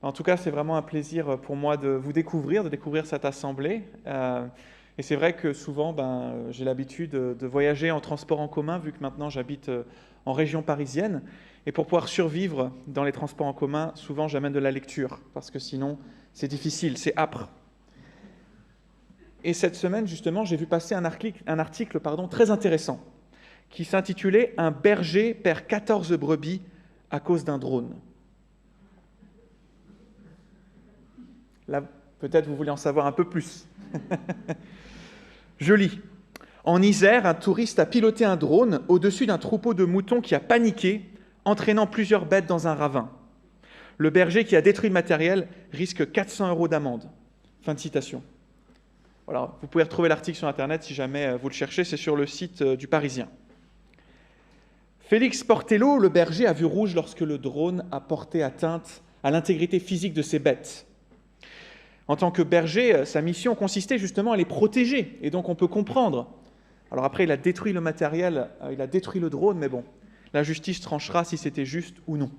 En tout cas, c'est vraiment un plaisir pour moi de vous découvrir, de découvrir cette assemblée. Et c'est vrai que souvent, j'ai l'habitude de voyager en transport en commun, vu que maintenant j'habite en région parisienne. Et pour pouvoir survivre dans les transports en commun, souvent j'amène de la lecture, parce que sinon c'est difficile, c'est âpre. Et cette semaine, justement, j'ai vu passer un article très intéressant, qui s'intitulait « Un berger perd 14 brebis à cause d'un drone ». Là, peut-être vous voulez en savoir un peu plus. Je lis. En Isère, un touriste a piloté un drone au-dessus d'un troupeau de moutons qui a paniqué, entraînant plusieurs bêtes dans un ravin. Le berger qui a détruit le matériel risque 400 € d'amende. Fin de citation. Voilà, vous pouvez retrouver l'article sur Internet si jamais vous le cherchez, c'est sur le site du Parisien. Félix Portello, le berger, a vu rouge lorsque le drone a porté atteinte à l'intégrité physique de ses bêtes. En tant que berger, sa mission consistait justement à les protéger, et donc on peut comprendre. Alors après, il a détruit le matériel, il a détruit le drone, mais bon, la justice tranchera si c'était juste ou non.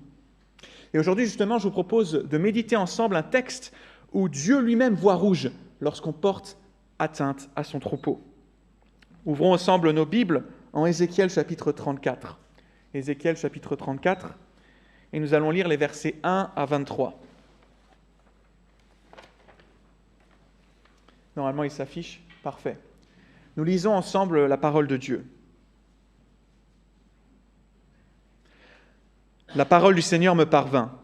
Et aujourd'hui, justement, je vous propose de méditer ensemble un texte où Dieu lui-même voit rouge lorsqu'on porte atteinte à son troupeau. Ouvrons ensemble nos Bibles en Ézéchiel chapitre 34. Ézéchiel chapitre 34, et nous allons lire les versets 1 à 23. Normalement, il s'affiche. Parfait. Nous lisons ensemble la parole de Dieu. La parole du Seigneur me parvint.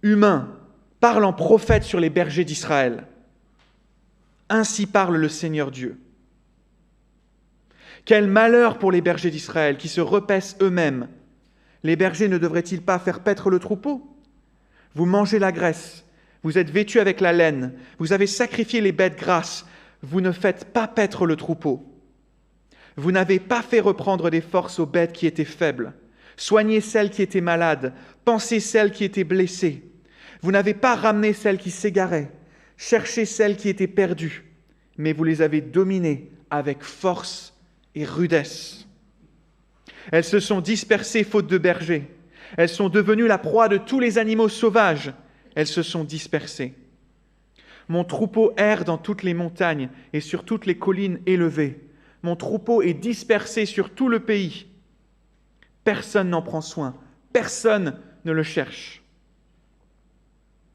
Humain, parle en prophète sur les bergers d'Israël. Ainsi parle le Seigneur Dieu. Quel malheur pour les bergers d'Israël qui se repaissent eux-mêmes. Les bergers ne devraient-ils pas faire paître le troupeau ? Vous mangez la graisse, vous êtes vêtus avec la laine, vous avez sacrifié les bêtes grasses, vous ne faites pas paître le troupeau. Vous n'avez pas fait reprendre des forces aux bêtes qui étaient faibles. Soignez celles qui étaient malades, pansez celles qui étaient blessées. Vous n'avez pas ramené celles qui s'égaraient, cherchez celles qui étaient perdues, mais vous les avez dominées avec force et rudesse. Elles se sont dispersées faute de bergers. Elles sont devenues la proie de tous les animaux sauvages. Elles se sont dispersées. Mon troupeau erre dans toutes les montagnes et sur toutes les collines élevées. Mon troupeau est dispersé sur tout le pays. Personne n'en prend soin. Personne ne le cherche.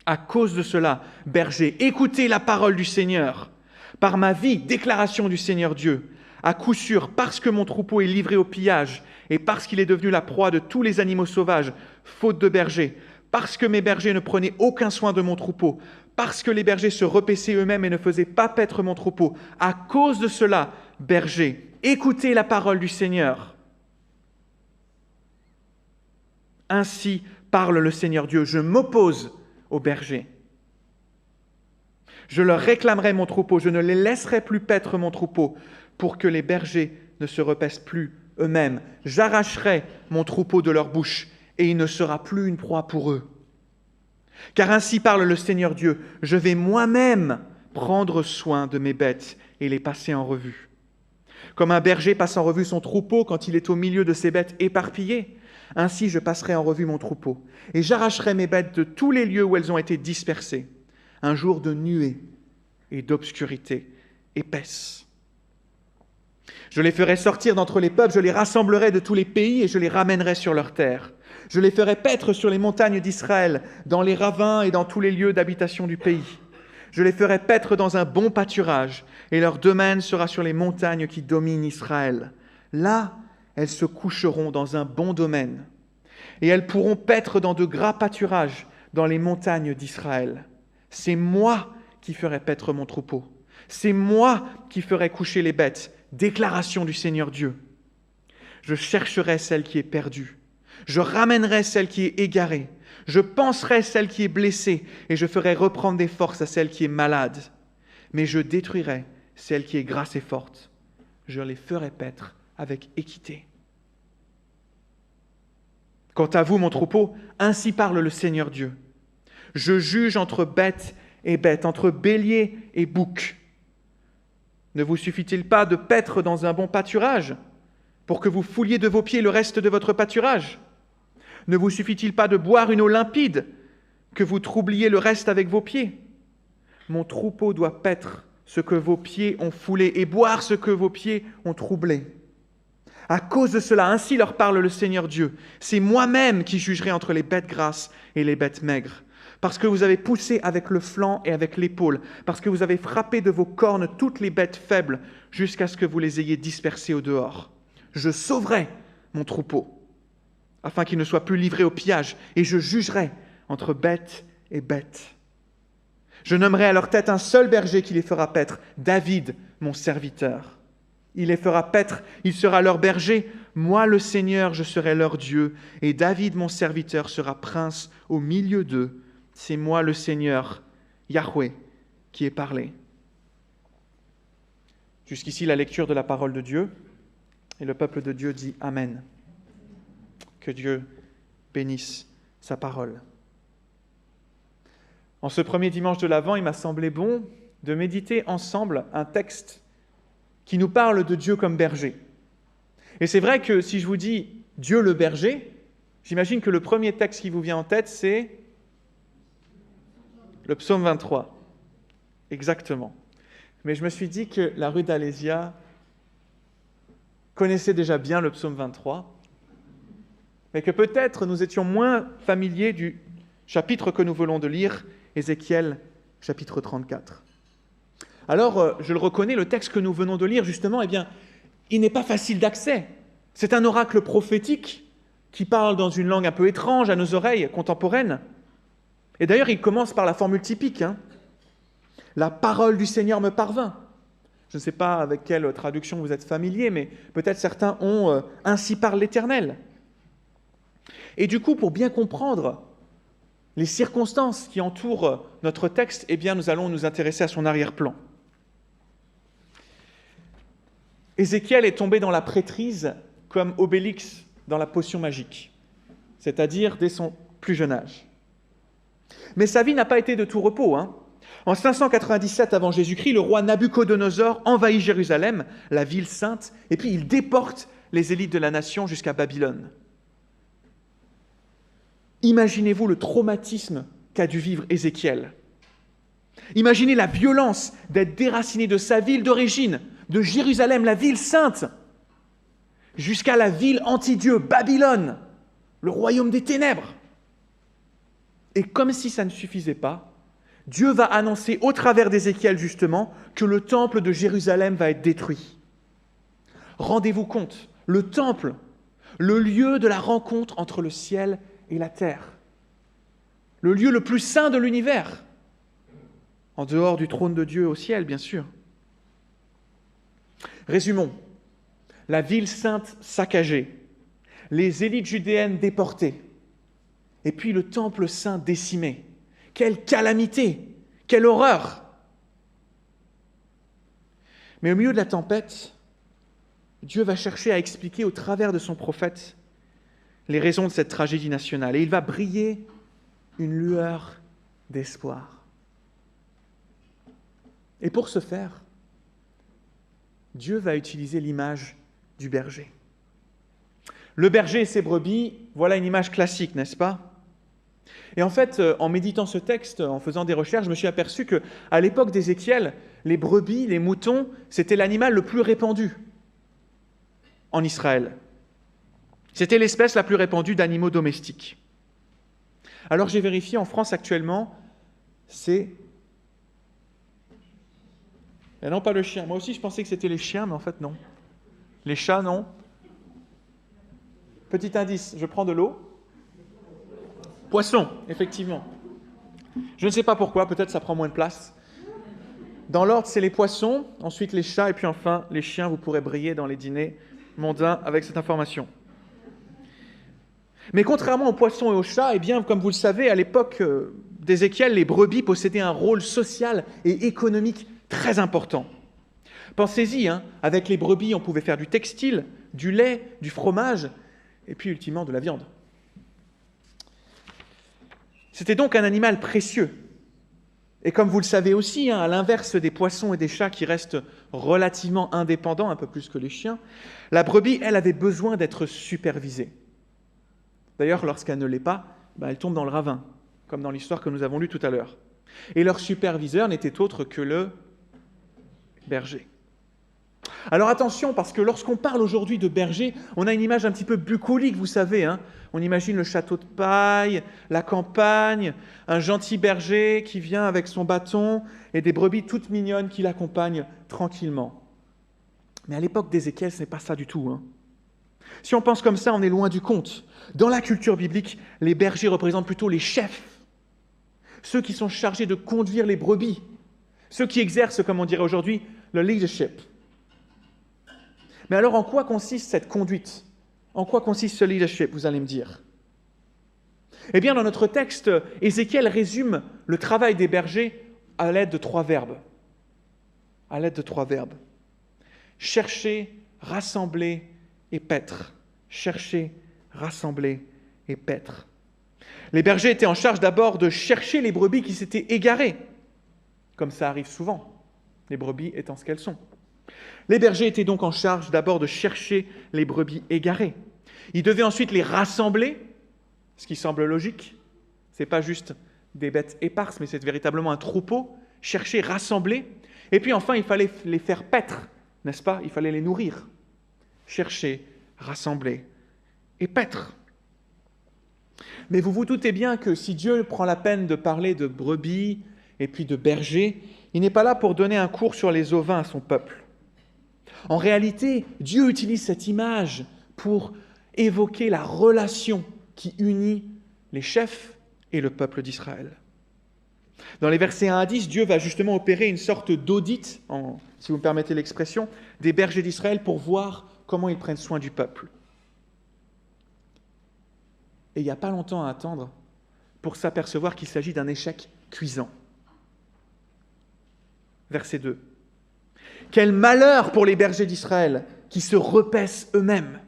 À cause de cela, bergers, écoutez la parole du Seigneur. Par ma vie, déclaration du Seigneur Dieu. À coup sûr, parce que mon troupeau est livré au pillage et parce qu'il est devenu la proie de tous les animaux sauvages, faute de bergers, parce que mes bergers ne prenaient aucun soin de mon troupeau, parce que les bergers se repaissaient eux-mêmes et ne faisaient pas paître mon troupeau, à cause de cela, bergers, écoutez la parole du Seigneur. Ainsi parle le Seigneur Dieu, je m'oppose aux bergers. Je leur réclamerai mon troupeau, je ne les laisserai plus paître mon troupeau, pour que les bergers ne se repaissent plus eux-mêmes. J'arracherai mon troupeau de leur bouche, et il ne sera plus une proie pour eux. Car ainsi parle le Seigneur Dieu, je vais moi-même prendre soin de mes bêtes et les passer en revue. Comme un berger passe en revue son troupeau quand il est au milieu de ses bêtes éparpillées, ainsi je passerai en revue mon troupeau, et j'arracherai mes bêtes de tous les lieux où elles ont été dispersées, un jour de nuée et d'obscurité épaisse. Je les ferai sortir d'entre les peuples, je les rassemblerai de tous les pays et je les ramènerai sur leur terre. Je les ferai paître sur les montagnes d'Israël, dans les ravins et dans tous les lieux d'habitation du pays. Je les ferai paître dans un bon pâturage et leur domaine sera sur les montagnes qui dominent Israël. Là, elles se coucheront dans un bon domaine et elles pourront paître dans de gras pâturages dans les montagnes d'Israël. C'est moi qui ferai paître mon troupeau. C'est moi qui ferai coucher les bêtes. Déclaration du Seigneur Dieu. Je chercherai celle qui est perdue. Je ramènerai celle qui est égarée. Je panserai celle qui est blessée et je ferai reprendre des forces à celle qui est malade. Mais je détruirai celle qui est grasse et forte. Je les ferai paître avec équité. Quant à vous, mon troupeau, ainsi parle le Seigneur Dieu. Je juge entre bêtes et bêtes, entre béliers et boucs. Ne vous suffit-il pas de paître dans un bon pâturage pour que vous fouliez de vos pieds le reste de votre pâturage ? Ne vous suffit-il pas de boire une eau limpide que vous troubliez le reste avec vos pieds. Mon troupeau doit paître ce que vos pieds ont foulé et boire ce que vos pieds ont troublé. À cause de cela, ainsi leur parle le Seigneur Dieu. C'est moi-même qui jugerai entre les bêtes grasses et les bêtes maigres. Parce que vous avez poussé avec le flanc et avec l'épaule, parce que vous avez frappé de vos cornes toutes les bêtes faibles, jusqu'à ce que vous les ayez dispersées au dehors. Je sauverai mon troupeau, afin qu'il ne soit plus livré au pillage, et je jugerai entre bêtes et bêtes. Je nommerai à leur tête un seul berger qui les fera paître, David, mon serviteur. Il les fera paître, il sera leur berger. Moi, le Seigneur, je serai leur Dieu, et David, mon serviteur, sera prince au milieu d'eux. C'est moi, le Seigneur, Yahweh, qui ai parlé. Jusqu'ici, la lecture de la parole de Dieu, et le peuple de Dieu dit Amen. Que Dieu bénisse sa parole. En ce premier dimanche de l'Avent, il m'a semblé bon de méditer ensemble un texte qui nous parle de Dieu comme berger. Et c'est vrai que si je vous dis Dieu le berger, j'imagine que le premier texte qui vous vient en tête, c'est le psaume 23. Exactement. Mais je me suis dit que la rue d'Alésia connaissait déjà bien le psaume 23, mais que peut-être nous étions moins familiers du chapitre que nous venons de lire, Ézéchiel, chapitre 34. Alors, je le reconnais, le texte que nous venons de lire, justement, eh bien, il n'est pas facile d'accès. C'est un oracle prophétique qui parle dans une langue un peu étrange à nos oreilles contemporaines. Et d'ailleurs, il commence par la formule typique. La parole du Seigneur me parvint. Je ne sais pas avec quelle traduction vous êtes familier, mais peut-être certains ont « ainsi parle l'Éternel ». Et du coup, pour bien comprendre les circonstances qui entourent notre texte, eh bien, nous allons nous intéresser à son arrière-plan. Ézéchiel est tombé dans la prêtrise comme Obélix dans la potion magique, c'est-à-dire dès son plus jeune âge. Mais sa vie n'a pas été de tout repos. En 597 avant Jésus-Christ, le roi Nabuchodonosor envahit Jérusalem, la ville sainte, et puis il déporte les élites de la nation jusqu'à Babylone. Imaginez-vous le traumatisme qu'a dû vivre Ézéchiel. Imaginez la violence d'être déraciné de sa ville d'origine, de Jérusalem, la ville sainte, jusqu'à la ville anti-Dieu, Babylone, le royaume des ténèbres. Et comme si ça ne suffisait pas, Dieu va annoncer au travers d'Ézéchiel justement que le temple de Jérusalem va être détruit. Rendez-vous compte, le temple, le lieu de la rencontre entre le ciel et la terre, le lieu le plus saint de l'univers, en dehors du trône de Dieu au ciel, bien sûr. Résumons, la ville sainte saccagée, les élites judéennes déportées, et puis le temple saint décimé. Quelle calamité, quelle horreur! Mais au milieu de la tempête, Dieu va chercher à expliquer au travers de son prophète les raisons de cette tragédie nationale. Et il va briller une lueur d'espoir. Et pour ce faire, Dieu va utiliser l'image du berger. Le berger et ses brebis, voilà une image classique, n'est-ce pas? Et en fait, en méditant ce texte, en faisant des recherches, je me suis aperçu qu'à l'époque d'Ézéchiel, les brebis, les moutons, c'était l'animal le plus répandu en Israël. C'était l'espèce la plus répandue d'animaux domestiques. Alors j'ai vérifié, en France actuellement, c'est... Et non, pas le chien. Moi aussi, je pensais que c'était les chiens, mais en fait, non. Les chats, non. Petit indice, je prends de l'eau. Poisson, effectivement. Je ne sais pas pourquoi, peut-être ça prend moins de place. Dans l'ordre, c'est les poissons, ensuite les chats, et puis enfin les chiens. Vous pourrez briller dans les dîners mondains avec cette information. Mais contrairement aux poissons et aux chats, eh bien, comme vous le savez, à l'époque d'Ézéchiel, les brebis possédaient un rôle social et économique très important. Pensez-y, avec les brebis, on pouvait faire du textile, du lait, du fromage, et puis ultimement de la viande. C'était donc un animal précieux. Et comme vous le savez aussi, à l'inverse des poissons et des chats qui restent relativement indépendants, un peu plus que les chiens, la brebis, elle, avait besoin d'être supervisée. D'ailleurs, lorsqu'elle ne l'est pas, elle tombe dans le ravin. comme dans l'histoire que nous avons lue tout à l'heure. Et leur superviseur n'était autre que le berger. Alors attention, parce que lorsqu'on parle aujourd'hui de berger, on a une image un petit peu bucolique, vous savez. On imagine le château de paille, la campagne, un gentil berger qui vient avec son bâton et des brebis toutes mignonnes qui l'accompagnent tranquillement. Mais à l'époque d'Ézéchiel, ce n'est pas ça du tout. Si on pense comme ça, on est loin du compte. Dans la culture biblique, les bergers représentent plutôt les chefs, ceux qui sont chargés de conduire les brebis, ceux qui exercent, comme on dirait aujourd'hui, le leadership. Mais alors, en quoi consiste cette conduite ? En quoi consiste ce leadership, vous allez me dire ? Eh bien, dans notre texte, Ézéchiel résume le travail des bergers à l'aide de 3 verbes. À l'aide de 3 verbes. Chercher, rassembler et paître. Chercher, rassembler et paître. Les bergers étaient en charge d'abord de chercher les brebis qui s'étaient égarées, comme ça arrive souvent, les brebis étant ce qu'elles sont. Les bergers étaient donc en charge d'abord de chercher les brebis égarées. Ils devaient ensuite les rassembler, ce qui semble logique. Ce n'est pas juste des bêtes éparses, mais c'est véritablement un troupeau. Chercher, rassembler. Et puis enfin, il fallait les faire paître, n'est-ce pas ? Il fallait les nourrir. Chercher, rassembler et paître. Mais vous vous doutez bien que si Dieu prend la peine de parler de brebis et puis de bergers, il n'est pas là pour donner un cours sur les ovins à son peuple. En réalité, Dieu utilise cette image pour évoquer la relation qui unit les chefs et le peuple d'Israël. Dans les versets 1 à 10, Dieu va justement opérer une sorte d'audit, si vous me permettez l'expression, des bergers d'Israël pour voir comment ils prennent soin du peuple. Et il n'y a pas longtemps à attendre pour s'apercevoir qu'il s'agit d'un échec cuisant. Verset 2. Quel malheur pour les bergers d'Israël qui se repaissent eux-mêmes.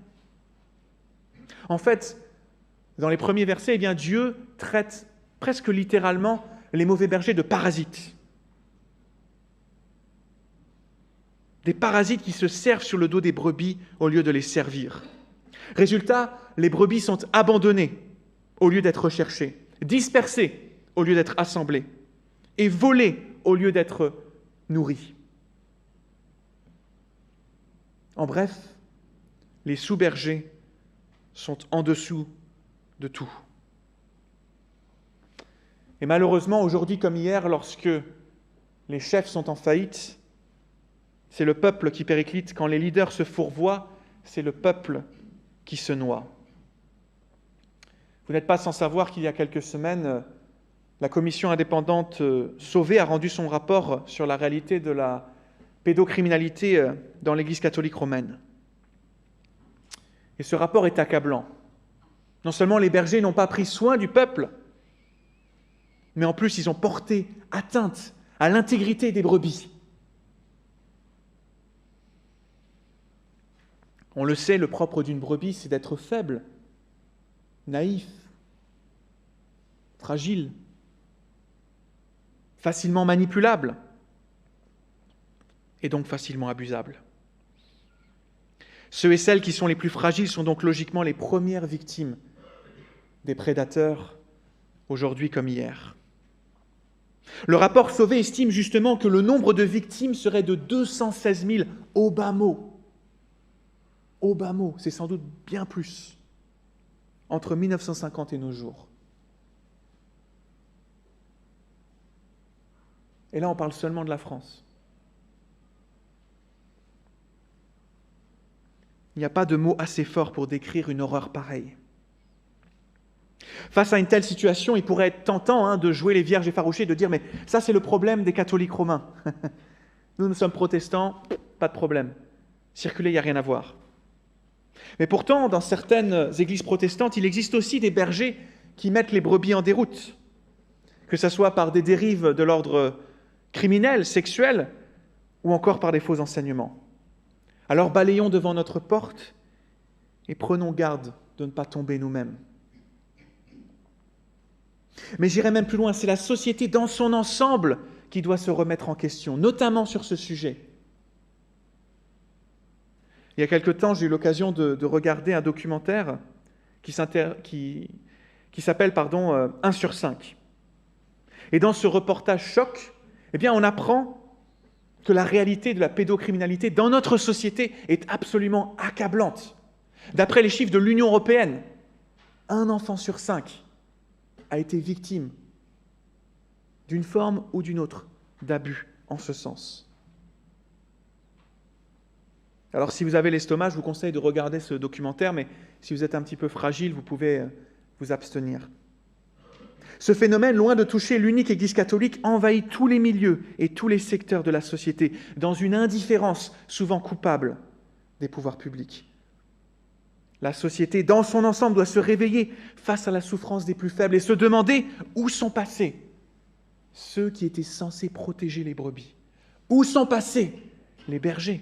En fait, dans les premiers versets, Dieu traite presque littéralement les mauvais bergers de parasites. Des parasites qui se servent sur le dos des brebis au lieu de les servir. Résultat, les brebis sont abandonnées au lieu d'être recherchées, dispersées au lieu d'être assemblées, et volées au lieu d'être nourries. En bref, les sous-bergers sont en dessous de tout. Et malheureusement, aujourd'hui comme hier, lorsque les chefs sont en faillite, c'est le peuple qui périclite. Quand les leaders se fourvoient, c'est le peuple qui se noie. Vous n'êtes pas sans savoir qu'il y a quelques semaines, la commission indépendante Sauvé a rendu son rapport sur la réalité de la pédocriminalité dans l'Église catholique romaine. Et ce rapport est accablant. Non seulement les bergers n'ont pas pris soin du peuple, mais en plus ils ont porté atteinte à l'intégrité des brebis. On le sait, le propre d'une brebis, c'est d'être faible, naïf, fragile, facilement manipulable et donc facilement abusable. Ceux et celles qui sont les plus fragiles sont donc logiquement les premières victimes des prédateurs, aujourd'hui comme hier. Le rapport Sauvé estime justement que le nombre de victimes serait de 216 000 au bas mot. Au bas mot, c'est sans doute bien plus, entre 1950 et nos jours. Et là, on parle seulement de la France. Il n'y a pas de mots assez forts pour décrire une horreur pareille. Face à une telle situation, il pourrait être tentant de jouer les vierges effarouchées, de dire « mais ça c'est le problème des catholiques romains. Nous sommes protestants, pas de problème. Circuler, il n'y a rien à voir. » Mais pourtant, dans certaines églises protestantes, il existe aussi des bergers qui mettent les brebis en déroute, que ce soit par des dérives de l'ordre criminel, sexuel, ou encore par des faux enseignements. Alors balayons devant notre porte et prenons garde de ne pas tomber nous-mêmes. Mais j'irai même plus loin, c'est la société dans son ensemble qui doit se remettre en question, notamment sur ce sujet. Il y a quelque temps, j'ai eu l'occasion de regarder un documentaire qui s'appelle 1 sur 5. Et dans ce reportage choc, eh bien, on apprend que la réalité de la pédocriminalité dans notre société est absolument accablante. D'après les chiffres de l'Union européenne, 1 enfant sur 5 a été victime d'une forme ou d'une autre d'abus en ce sens. Alors si vous avez l'estomac, je vous conseille de regarder ce documentaire, mais si vous êtes un petit peu fragile, vous pouvez vous abstenir. Ce phénomène, loin de toucher l'unique Église catholique, envahit tous les milieux et tous les secteurs de la société, dans une indifférence souvent coupable des pouvoirs publics. La société, dans son ensemble, doit se réveiller face à la souffrance des plus faibles et se demander où sont passés ceux qui étaient censés protéger les brebis. Où sont passés les bergers ?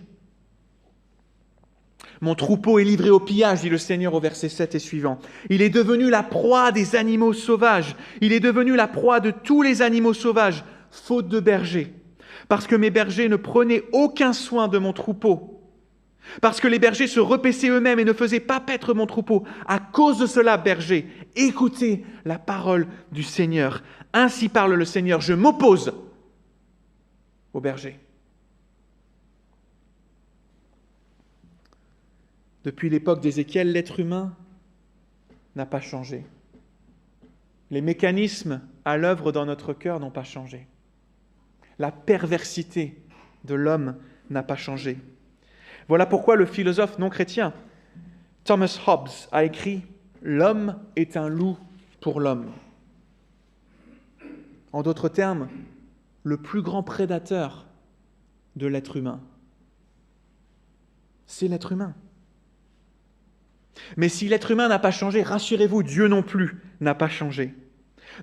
Mon troupeau est livré au pillage, dit le Seigneur au verset 7 et suivant. Il est devenu la proie des animaux sauvages. Il est devenu la proie de tous les animaux sauvages, faute de bergers. Parce que mes bergers ne prenaient aucun soin de mon troupeau. Parce que les bergers se repaissaient eux-mêmes et ne faisaient pas paître mon troupeau. À cause de cela, bergers, écoutez la parole du Seigneur. Ainsi parle le Seigneur, je m'oppose aux bergers. Depuis l'époque d'Ézéchiel, l'être humain n'a pas changé. Les mécanismes à l'œuvre dans notre cœur n'ont pas changé. La perversité de l'homme n'a pas changé. Voilà pourquoi le philosophe non chrétien Thomas Hobbes a écrit « L'homme est un loup pour l'homme ». En d'autres termes, le plus grand prédateur de l'être humain, c'est l'être humain. Mais si l'être humain n'a pas changé, rassurez-vous, Dieu non plus n'a pas changé.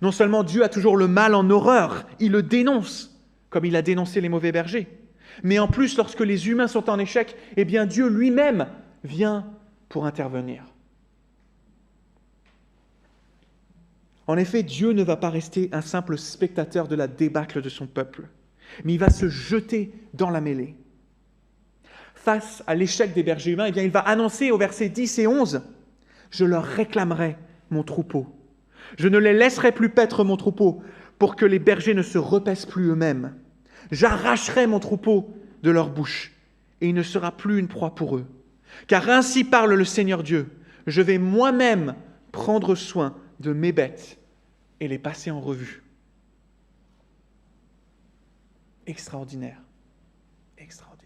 Non seulement Dieu a toujours le mal en horreur, il le dénonce, comme il a dénoncé les mauvais bergers, mais en plus, lorsque les humains sont en échec, eh bien Dieu lui-même vient pour intervenir. En effet, Dieu ne va pas rester un simple spectateur de la débâcle de son peuple, mais il va se jeter dans la mêlée. Face à l'échec des bergers humains, eh bien, il va annoncer au verset 10 et 11 « Je leur réclamerai mon troupeau. Je ne les laisserai plus paître mon troupeau pour que les bergers ne se repaissent plus eux-mêmes. J'arracherai mon troupeau de leur bouche et il ne sera plus une proie pour eux. Car ainsi parle le Seigneur Dieu, je vais moi-même prendre soin de mes bêtes et les passer en revue. » Extraordinaire. Extraordinaire.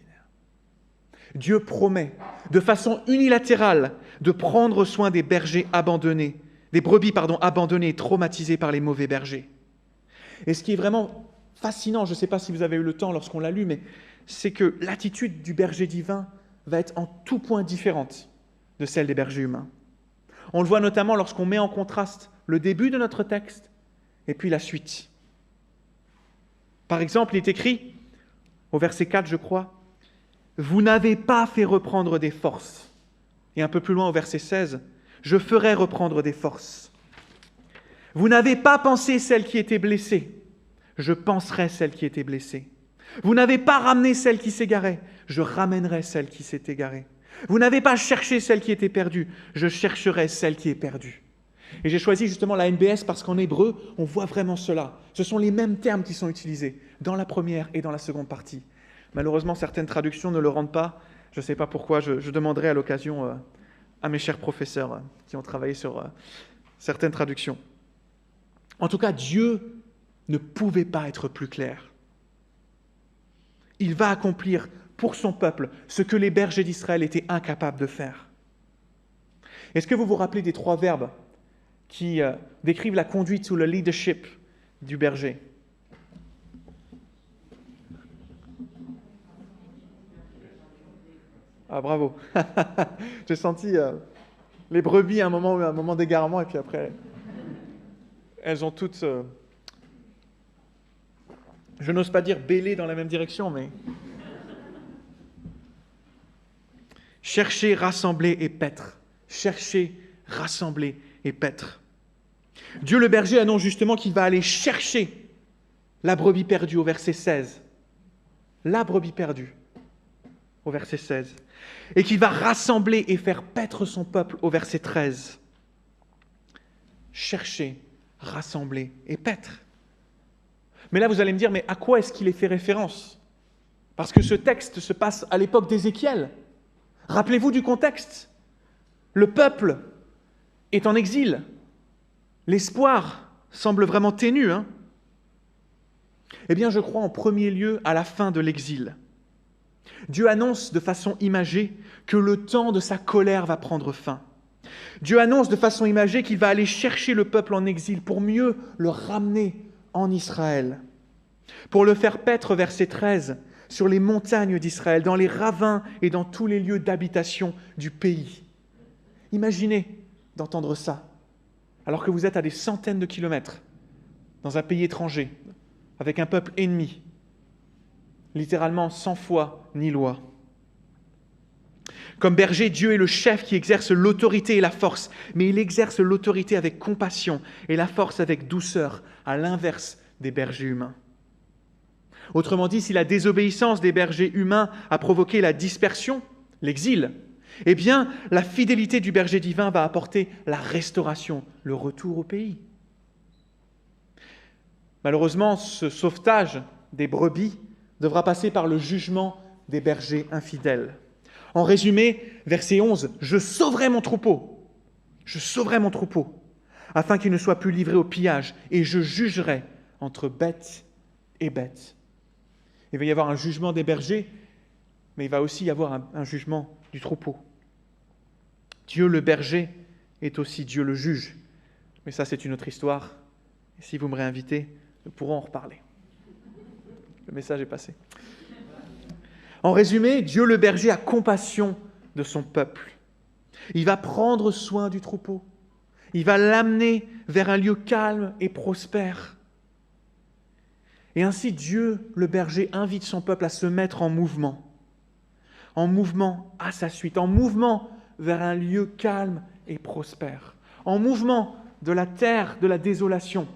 Dieu promet, de façon unilatérale, de prendre soin des bergers abandonnés, des brebis abandonnées et traumatisées par les mauvais bergers. Et ce qui est vraiment fascinant, je ne sais pas si vous avez eu le temps lorsqu'on l'a lu, mais c'est que l'attitude du berger divin va être en tout point différente de celle des bergers humains. On le voit notamment lorsqu'on met en contraste le début de notre texte et puis la suite. Par exemple, il est écrit, au verset 4, je crois, « Vous n'avez pas fait reprendre des forces. » Et un peu plus loin, au verset 16, « Je ferai reprendre des forces. » « Vous n'avez pas pensé celle qui était blessée. Je penserai celle qui était blessée. Vous n'avez pas ramené celle qui s'égarait. Je ramènerai celle qui s'est égarée. Vous n'avez pas cherché celle qui était perdue. Je chercherai celle qui est perdue. » Et j'ai choisi justement la NBS parce qu'en hébreu, on voit vraiment cela. Ce sont les mêmes termes qui sont utilisés dans la première et dans la seconde partie. Malheureusement, certaines traductions ne le rendent pas. Je ne sais pas pourquoi. Je demanderai à l'occasion à mes chers professeurs qui ont travaillé sur certaines traductions. En tout cas, Dieu ne pouvait pas être plus clair. Il va accomplir pour son peuple ce que les bergers d'Israël étaient incapables de faire. Est-ce que vous vous rappelez des 3 verbes qui décrivent la conduite ou le leadership du berger ? Ah, bravo. J'ai senti les brebis à un moment d'égarement, et puis après, elles ont toutes, je n'ose pas dire bêlé dans la même direction, mais chercher, rassembler et paître. Chercher, rassembler et paître. Dieu le berger annonce justement qu'il va aller chercher la brebis perdue au verset 16. La brebis perdue au verset 16. Et qu'il va rassembler et faire paître son peuple au verset 13. Chercher, rassembler et paître. Mais là, vous allez me dire, mais à quoi est-ce qu'il est fait référence? Parce que ce texte se passe à l'époque d'Ézéchiel. Rappelez-vous du contexte. Le peuple est en exil. L'espoir semble vraiment ténu. Eh bien, je crois en premier lieu à la fin de l'exil. Dieu annonce de façon imagée que le temps de sa colère va prendre fin. Dieu annonce de façon imagée qu'il va aller chercher le peuple en exil pour mieux le ramener en Israël, pour le faire paître, verset 13, sur les montagnes d'Israël, dans les ravins et dans tous les lieux d'habitation du pays. Imaginez d'entendre ça, alors que vous êtes à des centaines de kilomètres, dans un pays étranger, avec un peuple ennemi, littéralement sans foi ni loi. Comme berger, Dieu est le chef qui exerce l'autorité et la force, mais il exerce l'autorité avec compassion et la force avec douceur, à l'inverse des bergers humains. Autrement dit, si la désobéissance des bergers humains a provoqué la dispersion, l'exil, eh bien, la fidélité du berger divin va apporter la restauration, le retour au pays. Malheureusement, ce sauvetage des brebis devra passer par le jugement des bergers infidèles. En résumé, verset 11, « Je sauverai mon troupeau, afin qu'il ne soit plus livré au pillage, et je jugerai entre bêtes et bêtes. » Il va y avoir un jugement des bergers, mais il va aussi y avoir un jugement du troupeau. Dieu le berger est aussi Dieu le juge. Mais ça, c'est une autre histoire. Et si vous me réinvitez, nous pourrons en reparler. Le message est passé. En résumé, Dieu le berger a compassion de son peuple. Il va prendre soin du troupeau. Il va l'amener vers un lieu calme et prospère. Et ainsi, Dieu, le berger, invite son peuple à se mettre en mouvement à sa suite, en mouvement vers un lieu calme et prospère, en mouvement de la terre de la désolation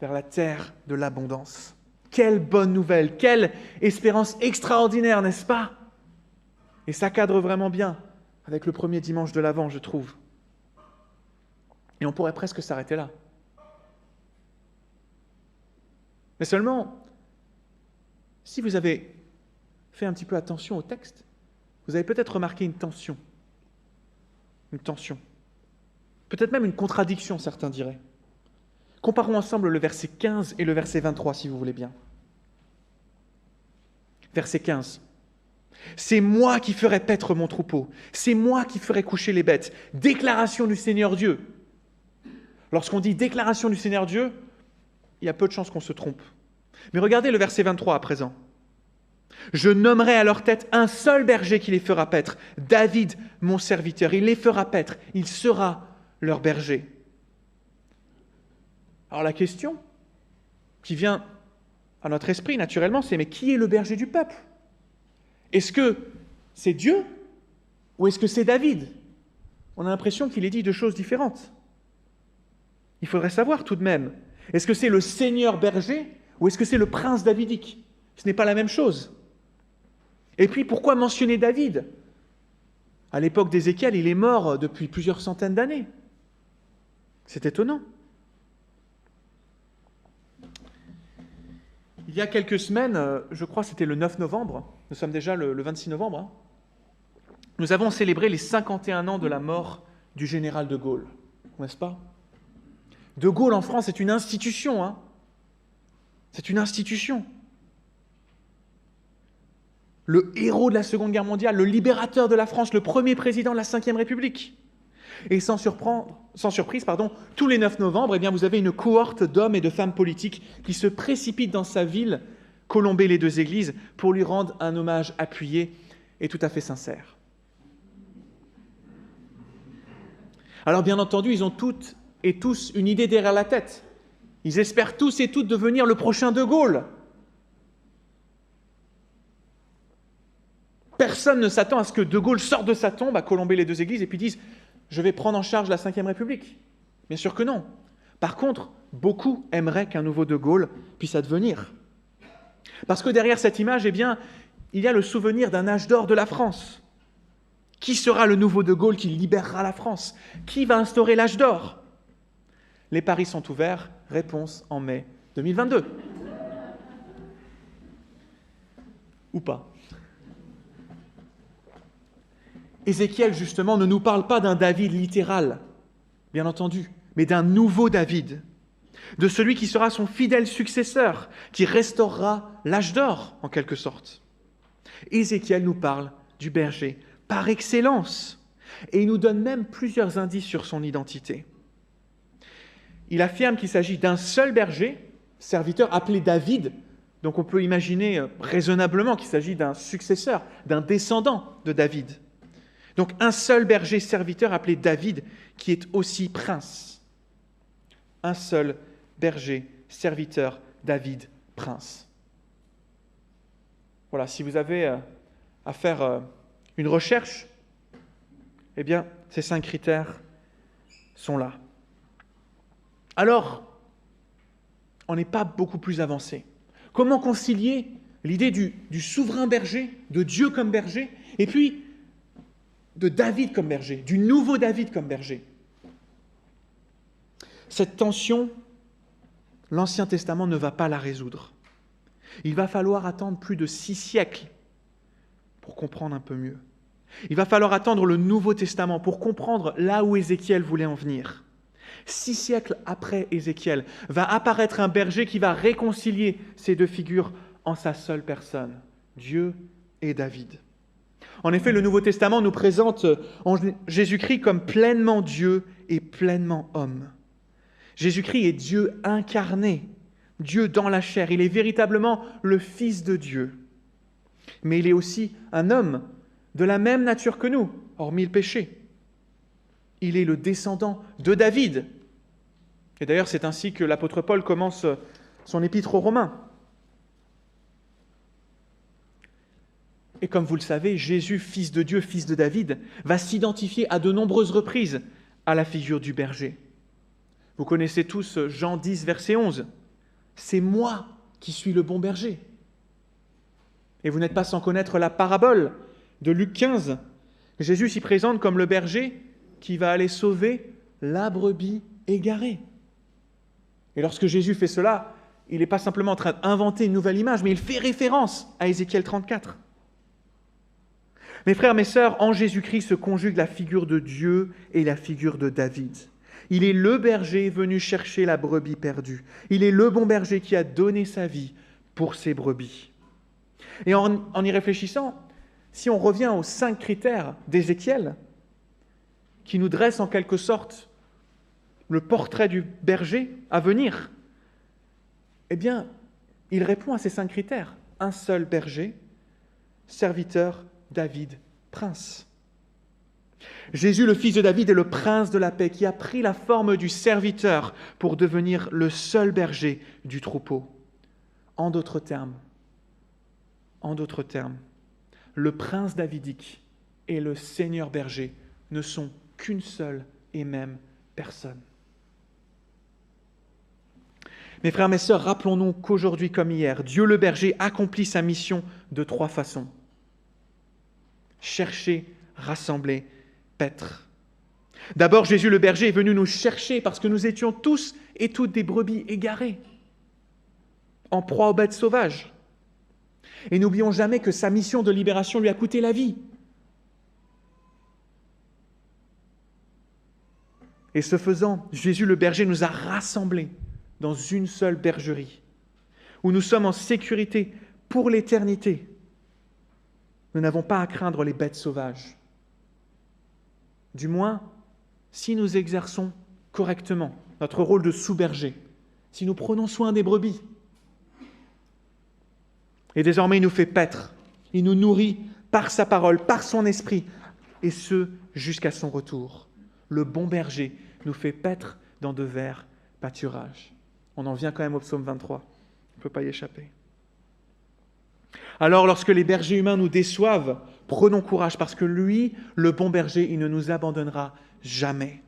vers la terre de l'abondance. Quelle bonne nouvelle, quelle espérance extraordinaire, n'est-ce pas? Et ça cadre vraiment bien avec le premier dimanche de l'Avent, je trouve. Et on pourrait presque s'arrêter là. Mais seulement, si vous avez fait un petit peu attention au texte, vous avez peut-être remarqué une tension. Peut-être même une contradiction, certains diraient. Comparons ensemble le verset 15 et le verset 23, si vous voulez bien. Verset 15. « C'est moi qui ferai paître mon troupeau, c'est moi qui ferai coucher les bêtes. » Déclaration du Seigneur Dieu. Lorsqu'on dit déclaration du Seigneur Dieu, il y a peu de chances qu'on se trompe. Mais regardez le verset 23 à présent. « Je nommerai à leur tête un seul berger qui les fera paître, David, mon serviteur. Il les fera paître, il sera leur berger. » Alors la question qui vient à notre esprit naturellement, c'est mais qui est le berger du peuple? Est-ce que c'est Dieu ou est-ce que c'est David? On a l'impression qu'il est dit deux choses différentes. Il faudrait savoir tout de même, est-ce que c'est le Seigneur berger ou est-ce que c'est le prince davidique? Ce n'est pas la même chose. Et puis pourquoi mentionner David? À l'époque d'Ézéchiel, il est mort depuis plusieurs centaines d'années. C'est étonnant. Il y a quelques semaines, je crois que c'était le 9 novembre, nous sommes déjà le 26 novembre, nous avons célébré les 51 ans de la mort du général de Gaulle, n'est-ce pas? De Gaulle en France, c'est une institution. C'est une institution. Le héros de la Seconde Guerre mondiale, le libérateur de la France, le premier président de la Ve République. Et sans surprise, tous les 9 novembre, vous avez une cohorte d'hommes et de femmes politiques qui se précipitent dans sa ville, Colombey-les-Deux-Églises, pour lui rendre un hommage appuyé et tout à fait sincère. Alors bien entendu, ils ont toutes et tous une idée derrière la tête. Ils espèrent tous et toutes devenir le prochain de Gaulle. Personne ne s'attend à ce que de Gaulle sorte de sa tombe à Colombey-les-Deux-Églises et puis dise « Je vais prendre en charge la Ve République ». Bien sûr que non. Par contre, beaucoup aimeraient qu'un nouveau de Gaulle puisse advenir. Parce que derrière cette image, il y a le souvenir d'un âge d'or de la France. Qui sera le nouveau de Gaulle qui libérera la France? Qui va instaurer l'âge d'or? Les paris sont ouverts. Réponse en mai 2022. Ou pas. Ézéchiel, justement, ne nous parle pas d'un David littéral, bien entendu, mais d'un nouveau David, de celui qui sera son fidèle successeur, qui restaurera l'âge d'or, en quelque sorte. Ézéchiel nous parle du berger par excellence, et il nous donne même plusieurs indices sur son identité. Il affirme qu'il s'agit d'un seul berger, serviteur appelé David, donc on peut imaginer raisonnablement qu'il s'agit d'un successeur, d'un descendant de David. Donc un seul berger serviteur appelé David, qui est aussi prince. Un seul berger serviteur, David, prince. Voilà, si vous avez à faire une recherche, eh bien, ces 5 critères sont là. Alors, on n'est pas beaucoup plus avancé. Comment concilier l'idée du souverain berger, de Dieu comme berger, et puis de David comme berger, du nouveau David comme berger? Cette tension, l'Ancien Testament ne va pas la résoudre. Il va falloir attendre plus de 6 siècles pour comprendre un peu mieux. Il va falloir attendre le Nouveau Testament pour comprendre là où Ézéchiel voulait en venir. 6 siècles après Ézéchiel, va apparaître un berger qui va réconcilier ces 2 figures en sa seule personne, Dieu et David. En effet, le Nouveau Testament nous présente Jésus-Christ comme pleinement Dieu et pleinement homme. Jésus-Christ est Dieu incarné, Dieu dans la chair. Il est véritablement le Fils de Dieu. Mais il est aussi un homme de la même nature que nous, hormis le péché. Il est le descendant de David. Et d'ailleurs, c'est ainsi que l'apôtre Paul commence son épître aux Romains. Et comme vous le savez, Jésus, fils de Dieu, fils de David, va s'identifier à de nombreuses reprises à la figure du berger. Vous connaissez tous Jean 10, verset 11. « C'est moi qui suis le bon berger. » Et vous n'êtes pas sans connaître la parabole de Luc 15. Jésus s'y présente comme le berger qui va aller sauver la brebis égarée. Et lorsque Jésus fait cela, il n'est pas simplement en train d'inventer une nouvelle image, mais il fait référence à Ézéchiel 34. Mes frères, mes sœurs, en Jésus-Christ se conjugue la figure de Dieu et la figure de David. Il est le berger venu chercher la brebis perdue. Il est le bon berger qui a donné sa vie pour ses brebis. Et en y réfléchissant, si on revient aux 5 critères d'Ézéchiel, qui nous dressent en quelque sorte le portrait du berger à venir, eh bien, il répond à ces 5 critères. Un seul berger, serviteur, David, prince. Jésus, le fils de David, est le prince de la paix qui a pris la forme du serviteur pour devenir le seul berger du troupeau. En d'autres termes, le prince davidique et le seigneur berger ne sont qu'une seule et même personne. Mes frères, mes sœurs, rappelons-nous qu'aujourd'hui comme hier, Dieu le berger accomplit sa mission de 3 façons. Chercher, rassembler, paître. D'abord, Jésus le berger est venu nous chercher parce que nous étions tous et toutes des brebis égarées, en proie aux bêtes sauvages. Et n'oublions jamais que sa mission de libération lui a coûté la vie. Et ce faisant, Jésus le berger nous a rassemblés dans une seule bergerie, où nous sommes en sécurité pour l'éternité. Nous n'avons pas à craindre les bêtes sauvages. Du moins, si nous exerçons correctement notre rôle de sous-berger, si nous prenons soin des brebis. Et désormais, il nous fait paître, il nous nourrit par sa parole, par son esprit, et ce, jusqu'à son retour. Le bon berger nous fait paître dans de verts pâturages. On en vient quand même au psaume 23, on ne peut pas y échapper. Alors, lorsque les bergers humains nous déçoivent, prenons courage, parce que lui, le bon berger, il ne nous abandonnera jamais.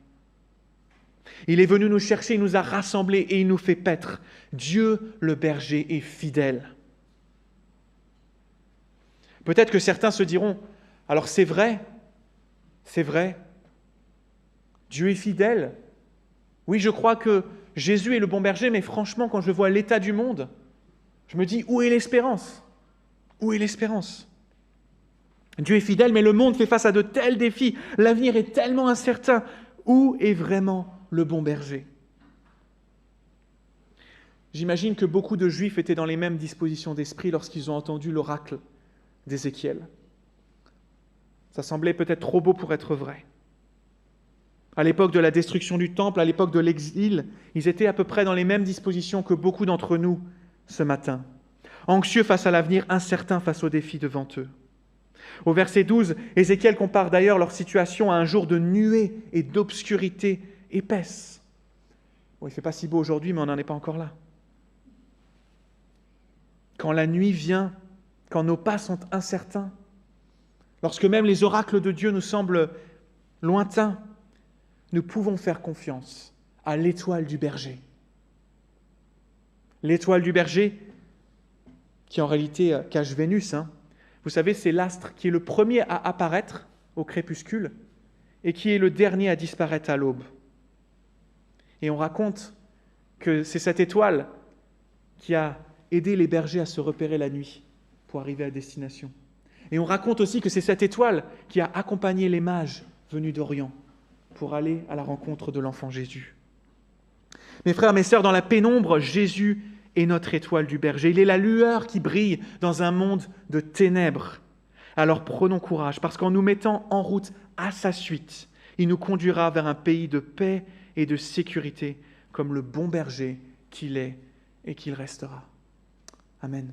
Il est venu nous chercher, il nous a rassemblés et il nous fait paître. Dieu, le berger, est fidèle. Peut-être que certains se diront, alors c'est vrai, Dieu est fidèle. Oui, je crois que Jésus est le bon berger, mais franchement, quand je vois l'état du monde, je me dis, où est l'espérance ? Où est l'espérance? Dieu est fidèle, mais le monde fait face à de tels défis. L'avenir est tellement incertain. Où est vraiment le bon berger? J'imagine que beaucoup de Juifs étaient dans les mêmes dispositions d'esprit lorsqu'ils ont entendu l'oracle d'Ézéchiel. Ça semblait peut-être trop beau pour être vrai. À l'époque de la destruction du temple, à l'époque de l'exil, ils étaient à peu près dans les mêmes dispositions que beaucoup d'entre nous ce matin. Anxieux face à l'avenir, incertains face aux défis devant eux. Au verset 12, Ézéchiel compare d'ailleurs leur situation à un jour de nuée et d'obscurité épaisse. Bon, il ne fait pas si beau aujourd'hui, mais on n'en est pas encore là. Quand la nuit vient, quand nos pas sont incertains, lorsque même les oracles de Dieu nous semblent lointains, nous pouvons faire confiance à l'étoile du berger. L'étoile du berger, qui en réalité cache Vénus, vous savez, c'est l'astre qui est le premier à apparaître au crépuscule et qui est le dernier à disparaître à l'aube. Et on raconte que c'est cette étoile qui a aidé les bergers à se repérer la nuit pour arriver à destination. Et on raconte aussi que c'est cette étoile qui a accompagné les mages venus d'Orient pour aller à la rencontre de l'enfant Jésus. Mes frères, mes sœurs, dans la pénombre, Jésus est notre étoile du berger. Il est la lueur qui brille dans un monde de ténèbres. Alors prenons courage, parce qu'en nous mettant en route à sa suite, il nous conduira vers un pays de paix et de sécurité, comme le bon berger qu'il est et qu'il restera. Amen.